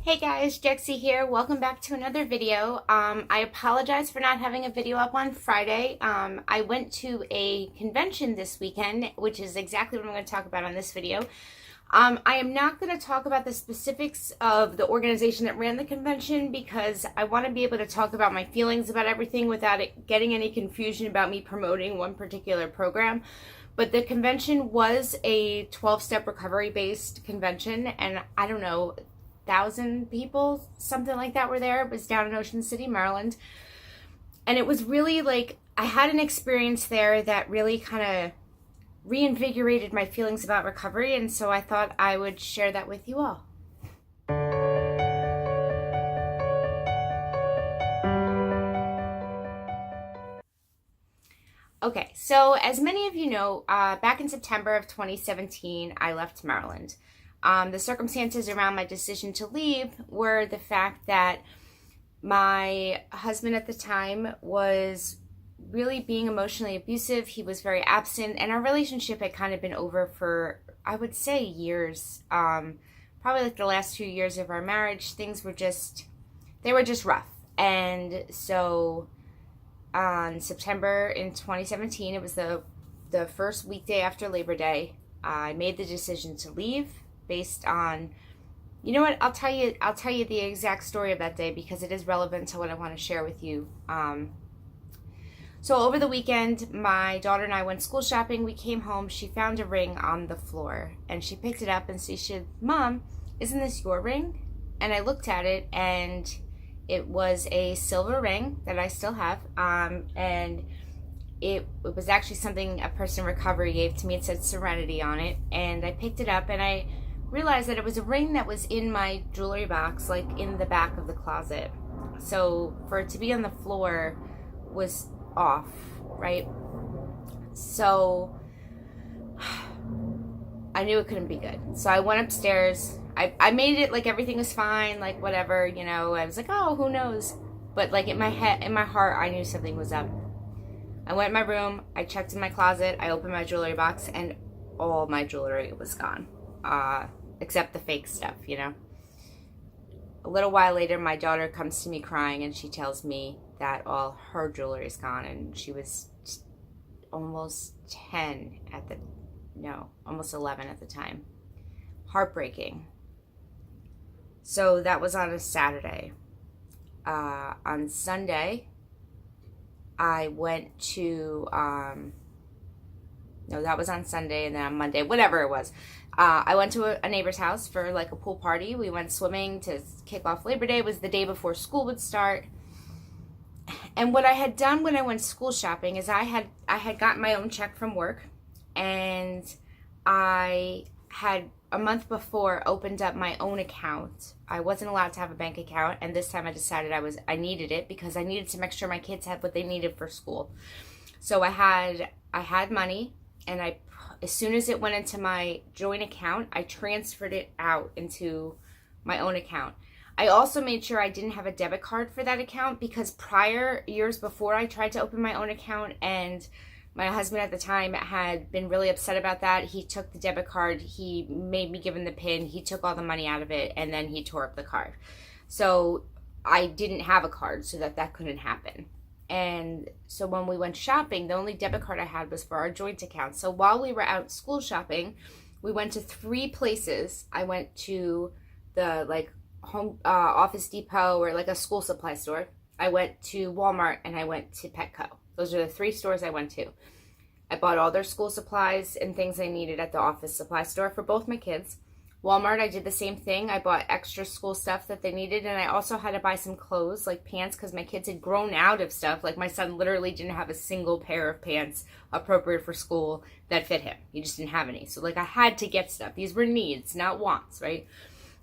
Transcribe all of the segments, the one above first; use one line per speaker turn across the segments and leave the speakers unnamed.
Hey guys, Jexie here. Welcome back to another video. I apologize for not having a video up on Friday. I went to a convention this weekend, which is exactly what I'm going to talk about on this video. I am not going to talk about the specifics of the organization that ran the convention because I want to be able to talk about my feelings about everything without it getting any confusion about me promoting one particular program. But the convention was a 12-step recovery-based convention, and I don't know, 1,000 people, something like that, were there. It was down in Ocean City, Maryland. And it was really like, I had an experience there that really kind of reinvigorated my feelings about recovery, and so I thought I would share that with you all. Okay, so as many of you know, back in September of 2017, I left Maryland. The circumstances around my decision to leave were the fact that my husband at the time was really being emotionally abusive. He was very absent, and our relationship had kind of been over for, I would say, years. Probably like the last few years of our marriage, things were just rough. And so on September in 2017, it was the first weekday after Labor Day, I made the decision to leave based on, you know what, I'll tell you the exact story of that day because it is relevant to what I want to share with you. So over the weekend, my daughter and I went school shopping. We came home. She found a ring on the floor, and she picked it up and she said, "Mom, isn't this your ring?" And I looked at it, and it was a silver ring that I still have, and it was actually something a person in recovery gave to me. It said Serenity on it, and I picked it up, and I realized that it was a ring that was in my jewelry box, like in the back of the closet. So for it to be on the floor was off, right? So I knew it couldn't be good. So I went upstairs. I made it like everything was fine, like whatever, you know. I was like, oh, who knows? But like in my head, in my heart, I knew something was up. I went in my room. I checked in my closet. I opened my jewelry box, and all my jewelry was gone, except the fake stuff, you know. A little while later, my daughter comes to me crying, and she tells me that all her jewelry is gone, and she was almost 10 at the, no, almost 11 at the time. Heartbreaking. So that was on a Saturday. On Sunday, I went to, no, that was on Sunday, and then on Monday, whatever it was, I went to a neighbor's house for like a pool party. We went swimming to kick off Labor Day. It was the day before school would start. And what I had done when I went school shopping is I had gotten my own check from work, and I had a month before opened up my own account. I wasn't allowed to have a bank account, and this time I decided I needed it because I needed to make sure my kids had what they needed for school. So I had money, and as soon as it went into my joint account, I transferred it out into my own account. I also made sure I didn't have a debit card for that account because prior years before I tried to open my own account, and my husband at the time had been really upset about that. He took the debit card, he made me give him the PIN, he took all the money out of it, and then he tore up the card. So I didn't have a card so that couldn't happen. And so when we went shopping, the only debit card I had was for our joint account. So while we were out school shopping, we went to 3 places. I went to the like home Office Depot, or like a school supply store. I went to Walmart, and I went to Petco. Those are the 3 stores I went to. I bought all their school supplies and things I needed at the office supply store for both my kids. Walmart, I did the same thing. I bought extra school stuff that they needed, and I also had to buy some clothes, like pants, because my kids had grown out of stuff. Like my son literally didn't have a single pair of pants appropriate for school that fit him. He just didn't have any. So like I had to get stuff. These were needs, not wants, right?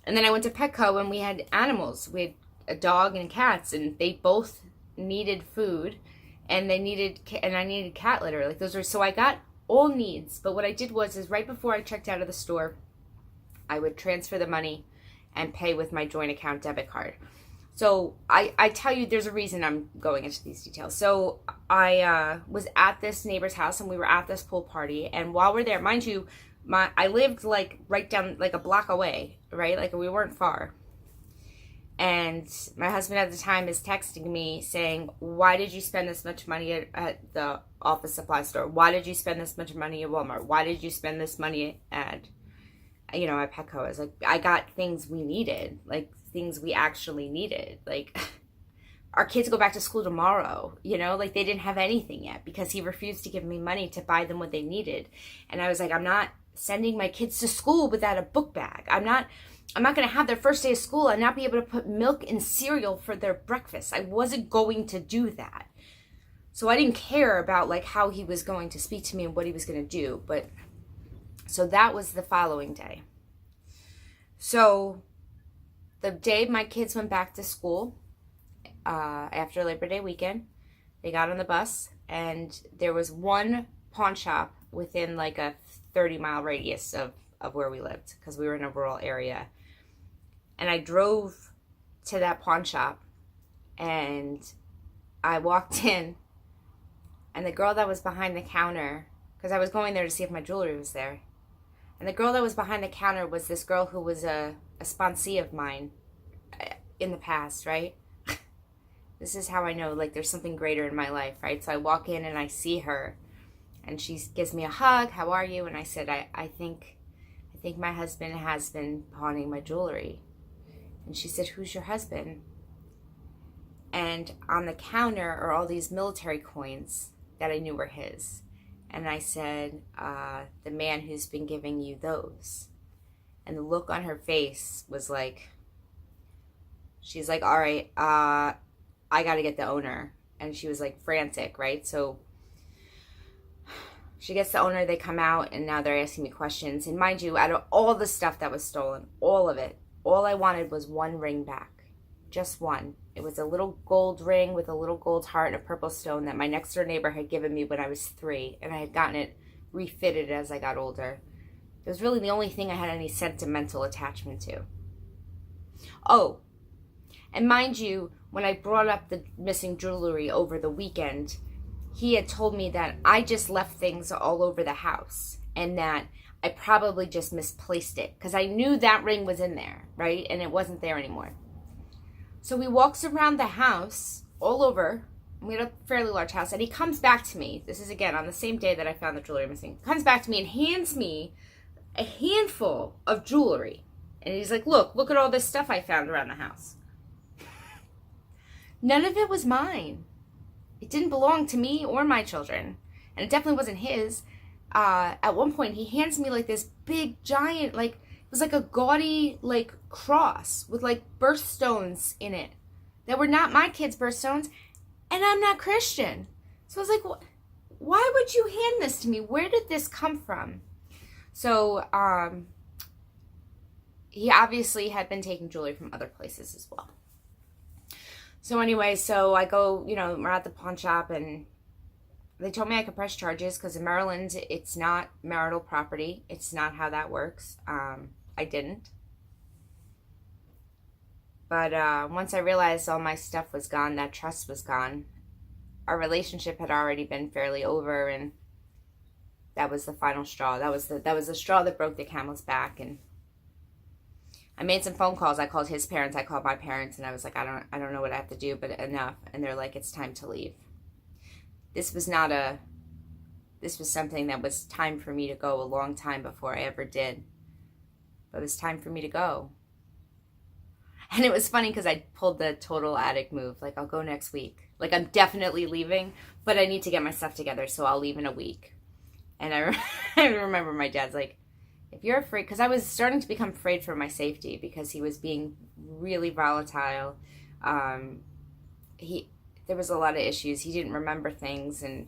And then I went to Petco, and we had animals. We had a dog and cats, and they both needed food. And I needed cat litter. Like those were, so I got all needs. But what I did is right before I checked out of the store, I would transfer the money and pay with my joint account debit card. So I tell you, there's a reason I'm going into these details. So I was at this neighbor's house, and we were at this pool party. And while we're there, mind you, I lived like right down, like a block away, right? Like we weren't far. And my husband at the time is texting me saying, why did you spend this much money at the office supply store? Why did you spend this much money at Walmart? Why did you spend this money at Petco? I was like, I got things we needed, like things we actually needed. Like, our kids go back to school tomorrow, like they didn't have anything yet because he refused to give me money to buy them what they needed. And I was like, I'm not sending my kids to school without a book bag. I'm not going to have their first day of school and not be able to put milk and cereal for their breakfast. I wasn't going to do that. So I didn't care about like how he was going to speak to me and what he was going to do. But so that was the following day. So the day my kids went back to school, after Labor Day weekend, they got on the bus and there was one pawn shop within like a 30-mile radius of where we lived because we were in a rural area. And I drove to that pawn shop and I walked in, and the girl that was behind the counter, because I was going there to see if my jewelry was there, and the girl that was behind the counter was this girl who was a sponsee of mine in the past, right? This is how I know like there's something greater in my life, right? So I walk in and I see her and she gives me a hug. How are you? And I said, I think my husband has been pawning my jewelry. And she said, who's your husband? And on the counter are all these military coins that I knew were his. And I said, the man who's been giving you those. And the look on her face was like, she's like, all right, I got to get the owner. And she was like frantic, right? So she gets the owner, they come out, and now they're asking me questions. And mind you, out of all the stuff that was stolen, all of it, all I wanted was one ring back. Just one. It was a little gold ring with a little gold heart and a purple stone that my next door neighbor had given me when I was 3. And I had gotten it refitted as I got older. It was really the only thing I had any sentimental attachment to. Oh, and mind you, when I brought up the missing jewelry over the weekend, he had told me that I just left things all over the house and that I probably just misplaced it because I knew that ring was in there, right? And it wasn't there anymore. So he walks around the house all over. We had a fairly large house, and he comes back to me. This is again on the same day that I found the jewelry missing. Comes back to me and hands me a handful of jewelry. And he's like, look at all this stuff I found around the house. None of it was mine. It didn't belong to me or my children. And it definitely wasn't his. At one point, he hands me like this big, giant, like, it was like a gaudy, like, cross with, like, birthstones in it that were not my kids' birthstones. And I'm not Christian. So I was like, why would you hand this to me? Where did this come from? So, he obviously had been taking jewelry from other places as well. So anyway, so I go, we're at the pawn shop, and they told me I could press charges because in Maryland, it's not marital property. It's not how that works. I didn't. But once I realized all my stuff was gone, that trust was gone, our relationship had already been fairly over, and that was the final straw. That was the straw that broke the camel's back. And I made some phone calls. I called his parents. I called my parents, and I was like, I don't know what I have to do, but enough. And they're like, it's time to leave. This was something that was time for me to go a long time before I ever did. But it was time for me to go. And it was funny because I pulled the total addict move. Like, I'll go next week. Like, I'm definitely leaving, but I need to get my stuff together, so I'll leave in a week. And I remember my dad's like, if you're afraid, because I was starting to become afraid for my safety because he was being really volatile. There was a lot of issues. He didn't remember things, and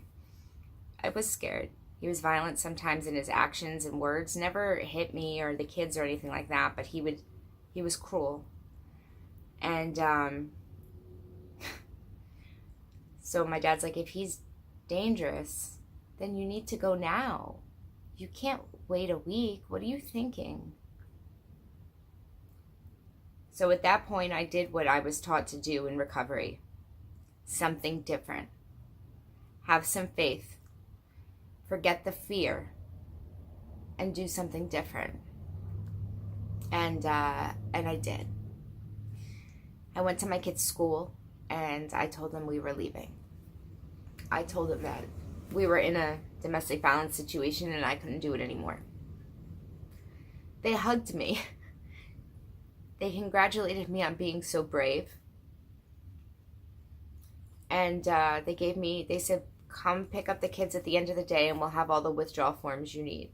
I was scared. He was violent sometimes in his actions and words. Never hit me or the kids or anything like that, but he was cruel. And so my dad's like, if he's dangerous, then you need to go now. You can't wait a week. What are you thinking? So at that point, I did what I was taught to do in recovery. Something different. Have some faith. Forget the fear. And do something different. And I did. I went to my kid's school and I told them we were leaving. I told them that we were in a domestic violence situation and I couldn't do it anymore. They hugged me. They congratulated me on being so brave. And they said, come pick up the kids at the end of the day and we'll have all the withdrawal forms you need.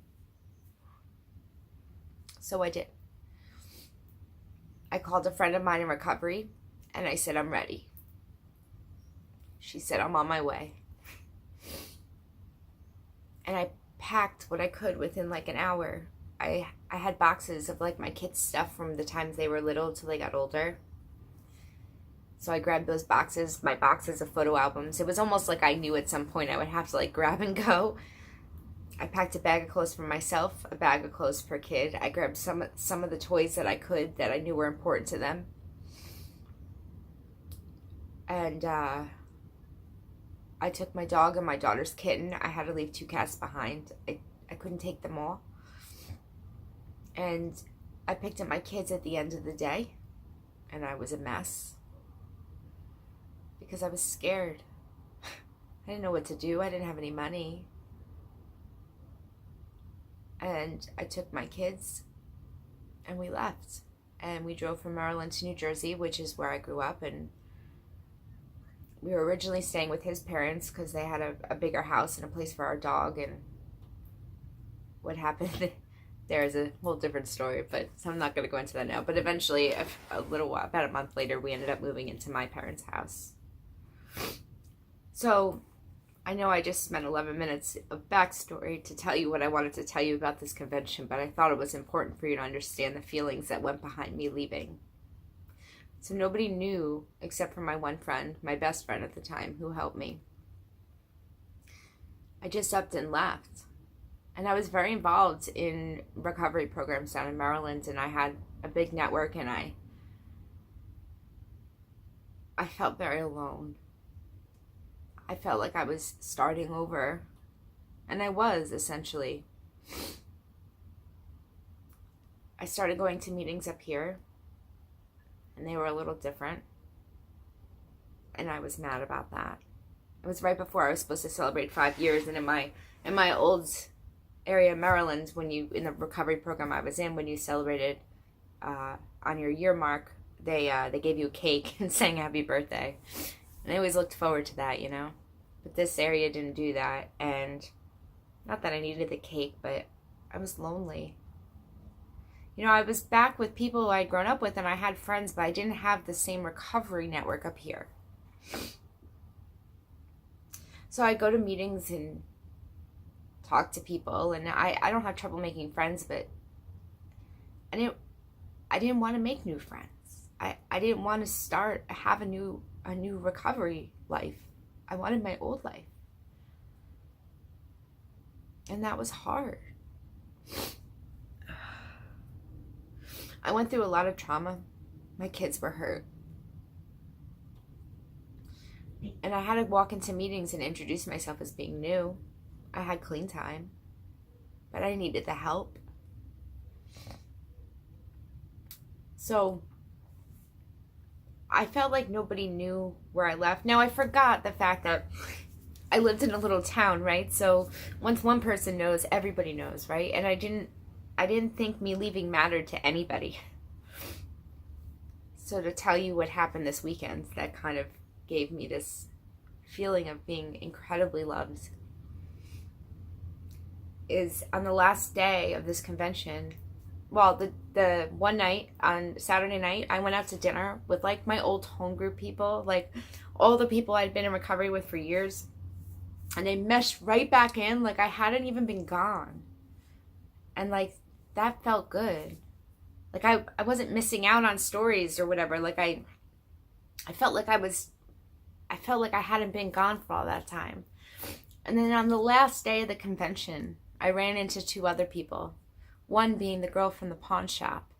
So I did. I called a friend of mine in recovery and I said, I'm ready. She said, I'm on my way. And I packed what I could within like an hour. I had boxes of like my kids' stuff from the times they were little till they got older. So I grabbed those boxes, my boxes of photo albums. It was almost like I knew at some point I would have to like grab and go. I packed a bag of clothes for myself, a bag of clothes per kid. I grabbed some of the toys that I could that I knew were important to them. And I took my dog and my daughter's kitten. I had to leave 2 cats behind. I couldn't take them all. And I picked up my kids at the end of the day. And I was a mess. Because I was scared. I didn't know what to do. I didn't have any money. And I took my kids and we left. And we drove from Maryland to New Jersey, which is where I grew up. And we were originally staying with his parents because they had a bigger house and a place for our dog. And what happened there is a whole different story, but so I'm not going to go into that now. But eventually, a little while, about a month later, we ended up moving into my parents' house. So I know I just spent 11 minutes of backstory to tell you what I wanted to tell you about this convention, but I thought it was important for you to understand the feelings that went behind me leaving. So nobody knew except for my one friend, my best friend at the time, who helped me. I just upped and left. And I was very involved in recovery programs down in Maryland, and I had a big network, and I felt very alone. I felt like I was starting over, and I was, essentially. I started going to meetings up here, and they were a little different, and I was mad about that. It was right before I was supposed to celebrate 5 years, and in my old area, Maryland, in the recovery program I was in, when you celebrated on your year mark, they gave you a cake and sang happy birthday. And I always looked forward to that, you know. But this area didn't do that, and not that I needed the cake, but I was lonely. You know, I was back with people who I'd grown up with, and I had friends, but I didn't have the same recovery network up here. So I'd go to meetings and talk to people, and I don't have trouble making friends, but I didn't want to make new friends. I didn't want to have a new recovery life. I wanted my old life. And that was hard. I went through a lot of trauma. My kids were hurt. And I had to walk into meetings and introduce myself as being new. I had clean time, but I needed the help. So I felt like nobody knew where I left. Now, I forgot the fact that I lived in a little town, right? So once one person knows, everybody knows, right? And I didn't think me leaving mattered to anybody. So to tell you what happened this weekend, that kind of gave me this feeling of being incredibly loved, is on the last day of this convention. Well, the one night, on Saturday night, I went out to dinner with like my old home group people, like all the people I'd been in recovery with for years, and they meshed right back in like I hadn't even been gone. And like that felt good. Like I wasn't missing out on stories or whatever. Like I felt like I hadn't been gone for all that time. And then on the last day of the convention, I ran into 2 other people. One being the girl from the pawn shop.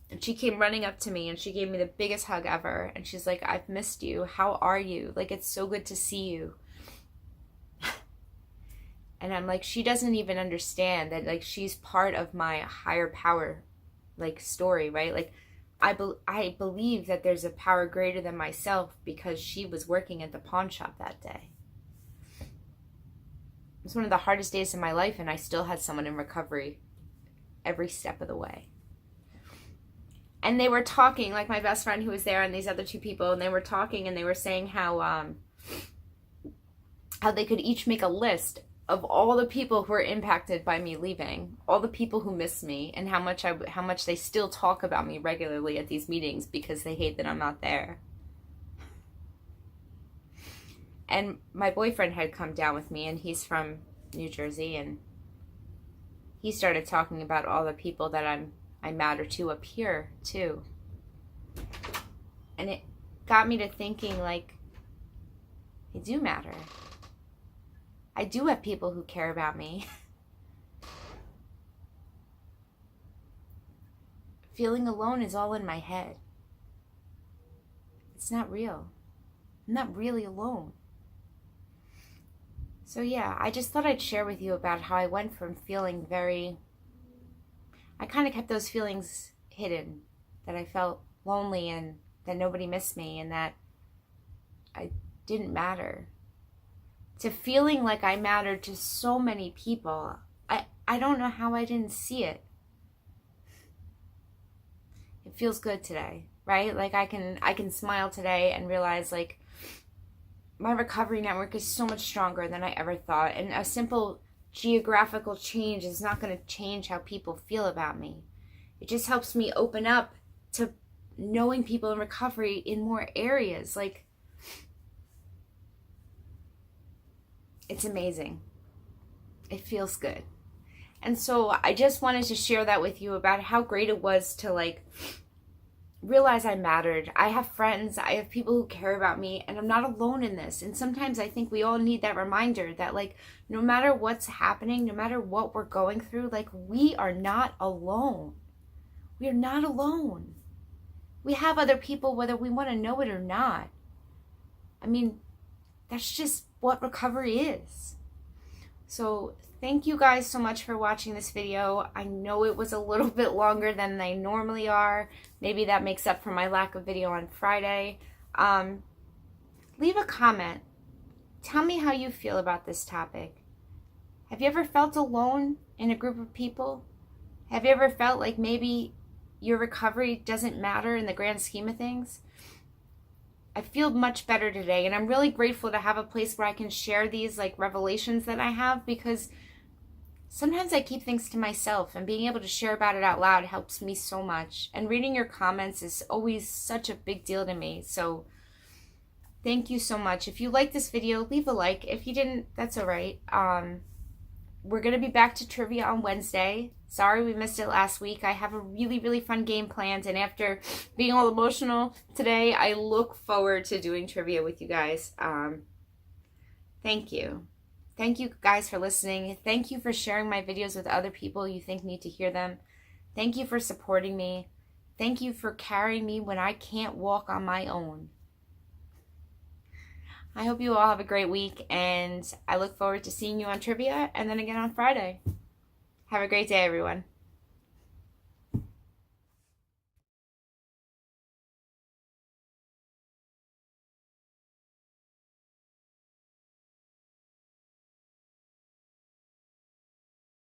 And she came running up to me and she gave me the biggest hug ever. And she's like, I've missed you. How are you? Like, it's so good to see you. And I'm like, she doesn't even understand that, like, she's part of my higher power, like, story, right? Like, I believe that there's a power greater than myself because she was working at the pawn shop that day. It was one of the hardest days of my life, and I still had someone in recovery every step of the way. And they were talking, like my best friend who was there and these other two people, and they were talking and they were saying how they could each make a list of all the people who were impacted by me leaving, all the people who miss me, and how much they still talk about me regularly at these meetings because they hate that I'm not there. And my boyfriend had come down with me, and he's from New Jersey, and he started talking about all the people that I matter to up here too. And it got me to thinking, like, I do matter. I do have people who care about me. Feeling alone is all in my head. It's not real. I'm not really alone. So yeah, I just thought I'd share with you about how I went from feeling I kind of kept those feelings hidden, that I felt lonely and that nobody missed me and that I didn't matter, to feeling like I mattered to so many people. I don't know how I didn't see it. It feels good today, right? Like I can smile today and realize, like, my recovery network is so much stronger than I ever thought, and a simple geographical change is not going to change how people feel about me. It just helps me open up to knowing people in recovery in more areas. Like, it's amazing. It feels good. And so I just wanted to share that with you about how great it was to, like, realize I mattered. I have friends, I have people who care about me, and I'm not alone in this. And sometimes I think we all need that reminder that, like, no matter what's happening, no matter what we're going through, like, we are not alone. We are not alone. We have other people, whether we want to know it or not. I mean, that's just what recovery is. So thank you guys so much for watching this video. I know it was a little bit longer than they normally are. Maybe that makes up for my lack of video on Friday. Leave a comment. Tell me how you feel about this topic. Have you ever felt alone in a group of people? Have you ever felt like maybe your recovery doesn't matter in the grand scheme of things? I feel much better today, and I'm really grateful to have a place where I can share these, like, revelations that I have, because sometimes I keep things to myself, and being able to share about it out loud helps me so much. And reading your comments is always such a big deal to me. So thank you so much. If you like this video, leave a like. If you didn't, that's all right. We're going to be back to trivia on Wednesday. Sorry we missed it last week. I have a really, really fun game planned, and after being all emotional today, I look forward to doing trivia with you guys. Thank you. Thank you guys for listening. Thank you for sharing my videos with other people you think need to hear them. Thank you for supporting me. Thank you for carrying me when I can't walk on my own. I hope you all have a great week, and I look forward to seeing you on trivia and then again on Friday. Have a great day, everyone.